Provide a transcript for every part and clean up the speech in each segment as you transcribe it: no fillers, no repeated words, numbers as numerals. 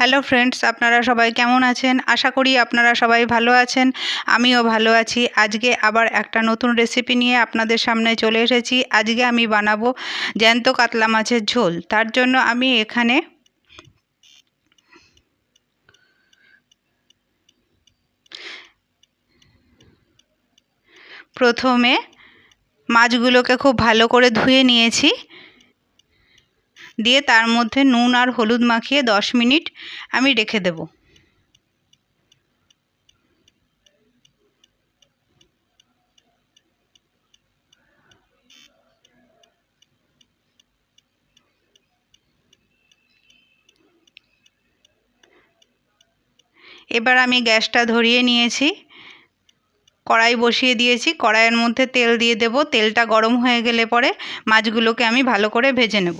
Hello friends, আপনারা সবাই কেমন আছেন? আশা করি আপনারা সবাই ভালো আছেন। আমিও ভালো আছি। আজকে আবার একটা নতুন রেসিপি নিয়ে আপনাদের সামনে চলে এসেছি। আজকে আমি বানাবো জ্যান্ত কাতলা মাছের ঝোল। তার জন্য আমি এখানে প্রথমে মাছগুলোকে খুব ভালো করে ধুয়ে নিয়েছি, দিয়ে তার মধ্যে নুন আর হলুদ মাখিয়ে 10 মিনিট আমি রেখে দেব। এবার আমি গ্যাসটা ধরিয়ে নিয়েছি, কড়াই বসিয়ে দিয়েছি। কড়াইয়ের মধ্যে তেল দিয়ে দেব। তেলটা গরম হয়ে গেলে পরে মাছগুলোকে আমি ভালো করে ভেজে নেব।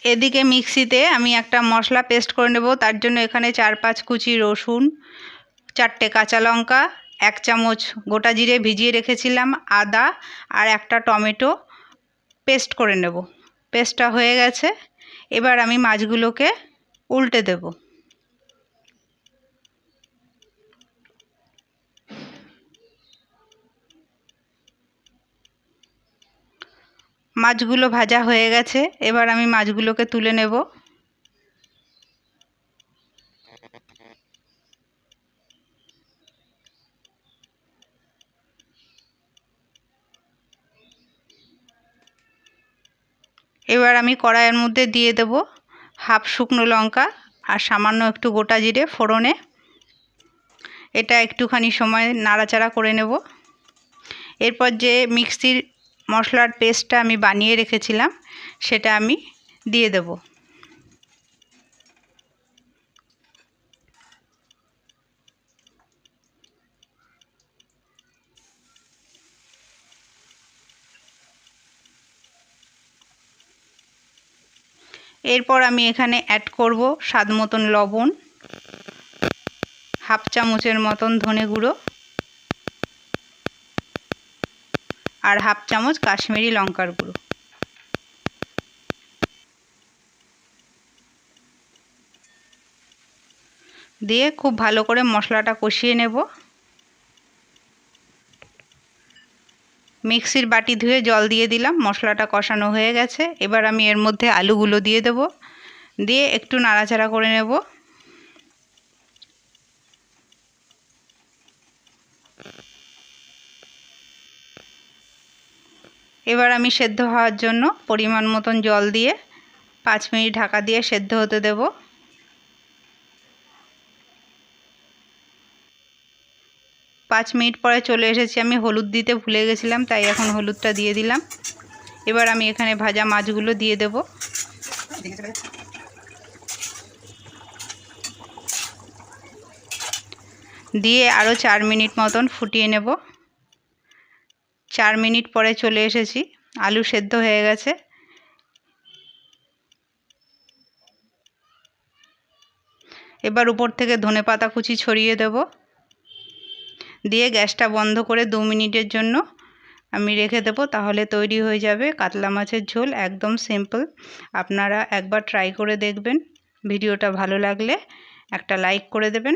এদিকে মিক্সিতে আমি একটা মশলা পেস্ট করে নেব। তার জন্য এখানে 4-5 কুচি রসুন, 4টে কাঁচা লঙ্কা, 1 চামচ গোটা জিরে ভিজিয়ে রেখেছিলাম, আদা আর একটা টমেটো পেস্ট করে নেব। পেস্টটা হয়ে গেছে। এবার আমি মাছগুলোকে উল্টে দেব। মাছগুলো ভাজা হয়ে গেছে। এবার আমি মাছগুলোকে তুলে নেব। এবার আমি কড়াইয়ের মধ্যে দিয়ে দেব হাফ শুকনো লঙ্কা আর সামান্য একটু গোটা জিরে ফোড়নে। এটা একটুখানি সময় নাড়াচাড়া করে নেব। এরপর যে মিক্সির মশলার পেস্টটা আমি বানিয়ে রেখেছিলাম সেটা আমি দিয়ে দেব। এরপর আমি এখানে অ্যাড করব স্বাদ মতন লবণ, হাফ চামচের মতন ধনে গুঁড়ো আর হাফ চামচ কাশ্মীরি লঙ্কার গুঁড়ো। দিয়ে খুব ভালো করে মশলাটা কষিয়ে নেব। মিক্সির বাটি ধুয়ে জল দিয়ে দিলাম। মশলাটা কষানো হয়ে গেছে। এবার আমি এর মধ্যে আলুগুলো দিয়ে দেব। দিয়ে একটু নাড়াচাড়া করে নেব। এবার আমি সেদ্ধ হওয়ার জন্য পরিমাণ মতন জল দিয়ে 5 মিনিট ঢাকা দিয়ে সেদ্ধ হতে দেব। 5 মিনিট পরে চলে এসেছি। আমি হলুদ দিতে ভুলে গেছিলাম, তাই এখন হলুদটা দিয়ে দিলাম। এবার আমি এখানে ভাজা মাছগুলো দিয়ে দেব। দিয়ে আরও 4 মিনিট মতন ফুটিয়ে নেব। 4 মিনিট পরে চলে এসেছি। আলু সেদ্ধ হয়ে গেছে। এবার উপর থেকে ধনেপাতা কুচি ছড়িয়ে দেব। দিয়ে গ্যাসটা বন্ধ করে 2 মিনিটের জন্য আমি রেখে দেব। তাহলে তৈরি হয়ে যাবে কাতলা মাছের ঝোল। একদম সিম্পল। আপনারা একবার ট্রাই করে দেখবেন। ভিডিওটা ভালো লাগলে একটা লাইক করে দেবেন।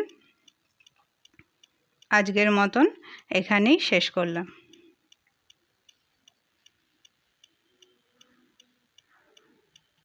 আজকের মতন এখানেই শেষ করলাম।